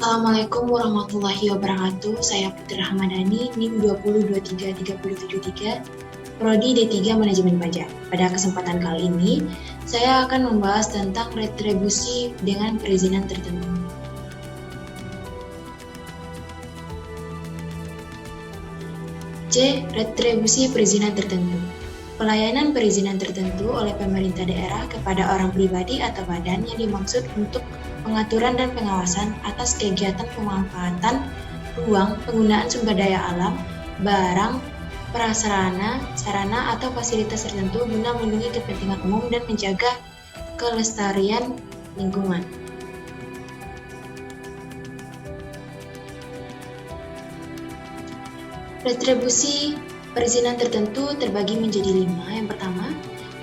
Assalamualaikum warahmatullahi wabarakatuh. Saya Putri Ramadhani, NIM 2023373, Prodi D3 Manajemen Pajak. Pada kesempatan kali ini, saya akan membahas tentang retribusi dengan perizinan tertentu. C. Retribusi perizinan tertentu. Pelayanan perizinan tertentu oleh pemerintah daerah kepada orang pribadi atau badan yang dimaksud untuk pengaturan dan pengawasan atas kegiatan pemanfaatan ruang, penggunaan sumber daya alam, barang, prasarana, sarana atau fasilitas tertentu guna melindungi kepentingan umum dan menjaga kelestarian lingkungan. Retribusi perizinan tertentu terbagi menjadi 5. Yang pertama,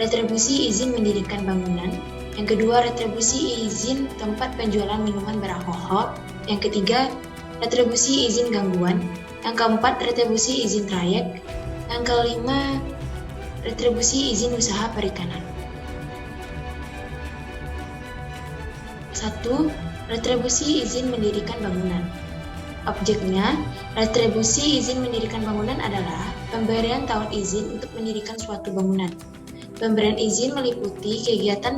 retribusi izin mendirikan bangunan. Yang kedua, retribusi izin tempat penjualan minuman beralkohol. Yang ketiga, retribusi izin gangguan. Yang keempat, retribusi izin trayek. Yang kelima, retribusi izin usaha perikanan. 1. Retribusi izin mendirikan bangunan. Objeknya, retribusi izin mendirikan bangunan adalah pemberian tautan izin untuk mendirikan suatu bangunan. Pemberian izin meliputi kegiatan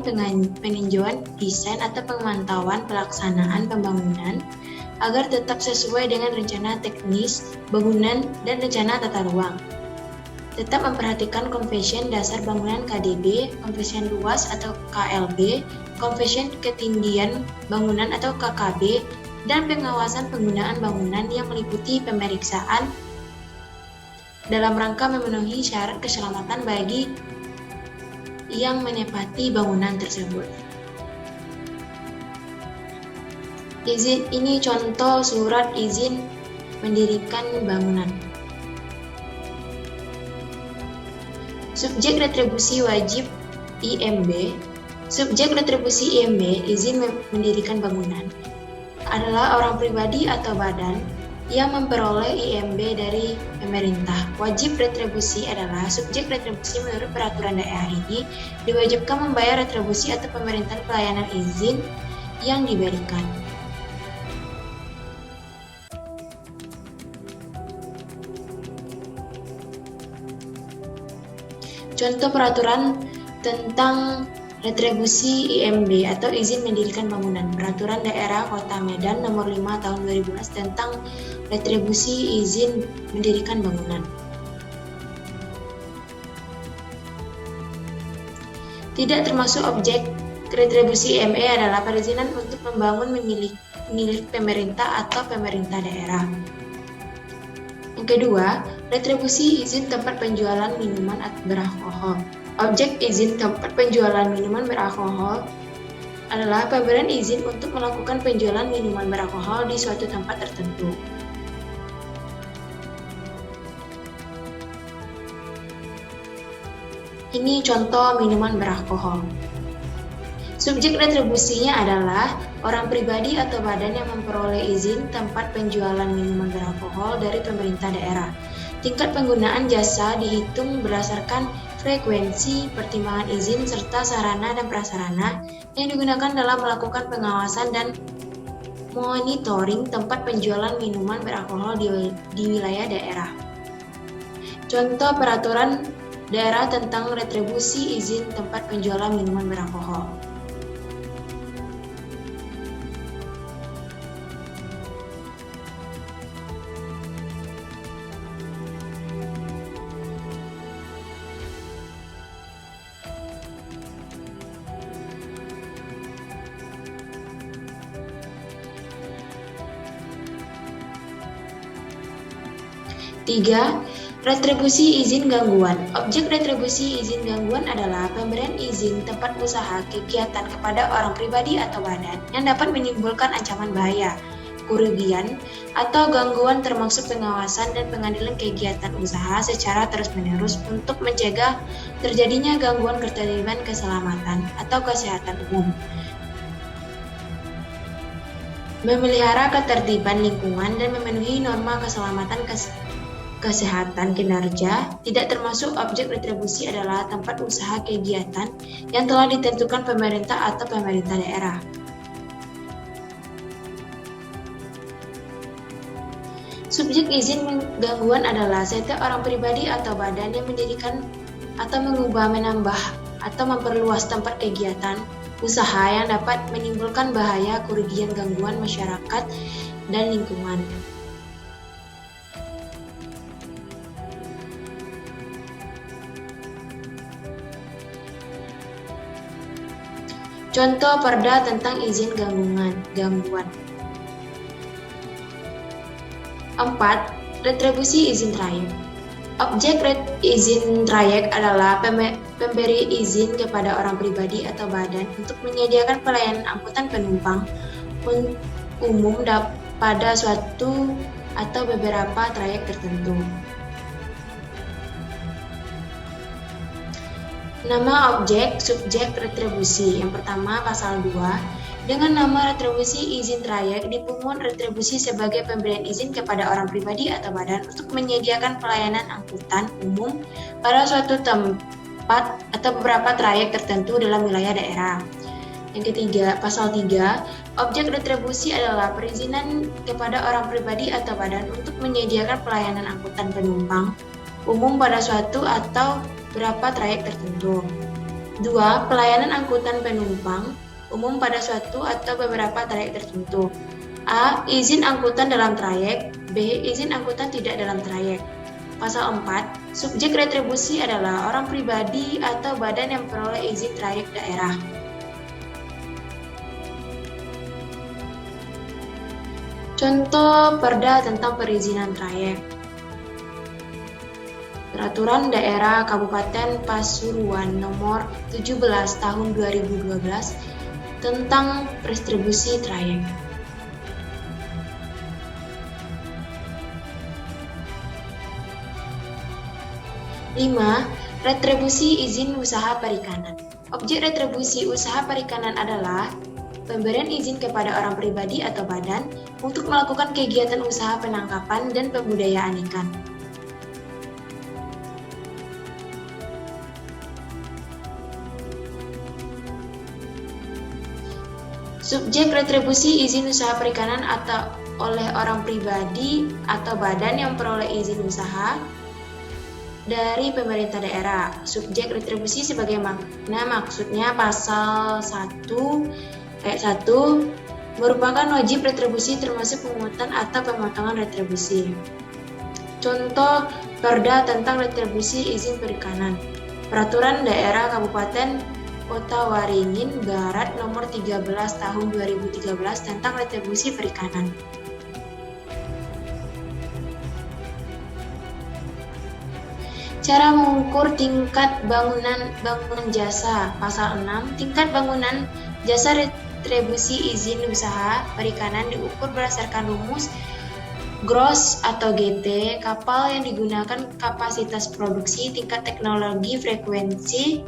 peninjauan desain atau pemantauan pelaksanaan pembangunan agar tetap sesuai dengan rencana teknis bangunan dan rencana tata ruang. Tetap memperhatikan konvensi dasar bangunan KDB, konvensi luas atau KLB, konvensi ketinggian bangunan atau KKB, dan pengawasan penggunaan bangunan yang meliputi pemeriksaan dalam rangka memenuhi syarat keselamatan bagi yang menempati bangunan tersebut. Izin ini contoh surat izin mendirikan bangunan. Subjek retribusi wajib IMB. Subjek retribusi IMB, izin mendirikan bangunan, adalah orang pribadi atau badan yang memperoleh IMB dari pemerintah. Wajib retribusi adalah subjek retribusi menurut peraturan daerah ini diwajibkan membayar retribusi atau pemerintahan pelayanan izin yang diberikan. Contoh peraturan tentang retribusi IMB atau izin mendirikan bangunan. Peraturan Daerah Kota Medan Nomor 5 Tahun 2012 tentang retribusi izin mendirikan bangunan. Tidak termasuk objek retribusi IME adalah perizinan untuk membangun milik pemerintah atau pemerintah daerah. Yang kedua, retribusi izin tempat penjualan minuman beralkohol. Objek izin tempat penjualan minuman beralkohol adalah pemberian izin untuk melakukan penjualan minuman beralkohol di suatu tempat tertentu. Ini contoh minuman beralkohol. Subjek retribusinya adalah orang pribadi atau badan yang memperoleh izin tempat penjualan minuman beralkohol dari pemerintah daerah. Tingkat penggunaan jasa dihitung berdasarkan frekuensi, pertimbangan izin, serta sarana dan prasarana yang digunakan dalam melakukan pengawasan dan monitoring tempat penjualan minuman beralkohol di wilayah daerah. Contoh peraturan daerah tentang retribusi izin tempat penjualan minuman beralkohol. Tiga, retribusi izin gangguan. Objek retribusi izin gangguan adalah pemberian izin tempat usaha kegiatan kepada orang pribadi atau badan yang dapat menimbulkan ancaman bahaya, kerugian, atau gangguan termasuk pengawasan dan pengadilan kegiatan usaha secara terus-menerus untuk mencegah terjadinya gangguan ketertiban keselamatan atau kesehatan umum, memelihara ketertiban lingkungan dan memenuhi norma keselamatan kesehatan kinerja. Tidak termasuk objek retribusi adalah tempat usaha kegiatan yang telah ditentukan pemerintah atau pemerintah daerah. Subjek izin gangguan adalah setiap orang pribadi atau badan yang mendirikan atau mengubah, menambah, atau memperluas tempat kegiatan usaha yang dapat menimbulkan bahaya, kerugian, gangguan masyarakat dan lingkungan. Contoh perda tentang izin gangguan. 4. Retribusi izin trayek. Objek izin trayek adalah pemberi izin kepada orang pribadi atau badan untuk menyediakan pelayanan angkutan penumpang umum pada suatu atau beberapa trayek tertentu. Nama objek, subjek, retribusi. Yang pertama, pasal 2. Dengan nama retribusi izin trayek, dipungut retribusi sebagai pemberian izin kepada orang pribadi atau badan untuk menyediakan pelayanan angkutan umum pada suatu tempat atau beberapa trayek tertentu dalam wilayah daerah. Yang ketiga, pasal 3. Objek retribusi adalah perizinan kepada orang pribadi atau badan untuk menyediakan pelayanan angkutan penumpang umum pada suatu atau beberapa trayek tertentu. 2. Pelayanan angkutan penumpang umum pada suatu atau beberapa trayek tertentu. A. Izin angkutan dalam trayek. B. Izin angkutan tidak dalam trayek. Pasal 4. Subjek retribusi adalah orang pribadi atau badan yang memperoleh izin trayek daerah. Contoh perda tentang perizinan trayek. Peraturan Daerah Kabupaten Pasuruan Nomor 17 Tahun 2012 tentang distribusi trayek. 5. Retribusi izin usaha perikanan. Objek retribusi usaha perikanan adalah pemberian izin kepada orang pribadi atau badan untuk melakukan kegiatan usaha penangkapan dan pembudidayaan ikan. Subjek retribusi izin usaha perikanan atau oleh orang pribadi atau badan yang memperoleh izin usaha dari pemerintah daerah. Subjek retribusi sebagai makna maksudnya pasal 1 ayat 1 merupakan wajib retribusi termasuk pemungutan atau pemotongan retribusi. Contoh perda tentang retribusi izin perikanan. Peraturan Daerah Kabupaten Kota Waringin Barat Nomor 13 Tahun 2013 tentang retribusi perikanan. Cara mengukur tingkat bangunan jasa. Pasal 6. Tingkat bangunan jasa retribusi izin usaha perikanan diukur berdasarkan rumus gross atau GT, kapal yang digunakan, kapasitas produksi, tingkat teknologi, frekuensi,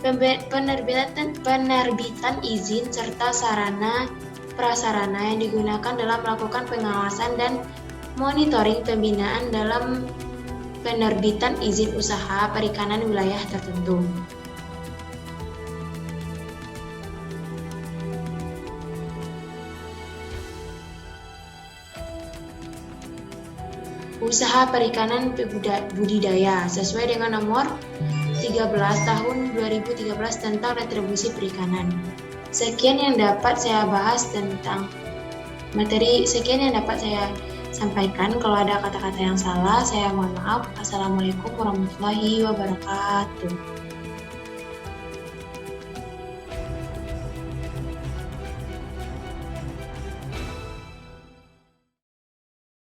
penerbitan izin, serta sarana prasarana yang digunakan dalam melakukan pengawasan dan monitoring pembinaan dalam penerbitan izin usaha perikanan wilayah tertentu. Usaha perikanan budidaya sesuai dengan nomor 13 tahun 2013 tentang retribusi perikanan. Sekian yang dapat saya bahas tentang materi, sekian yang dapat saya sampaikan. Kalau ada kata-kata yang salah, saya mohon maaf. Assalamualaikum warahmatullahi wabarakatuh.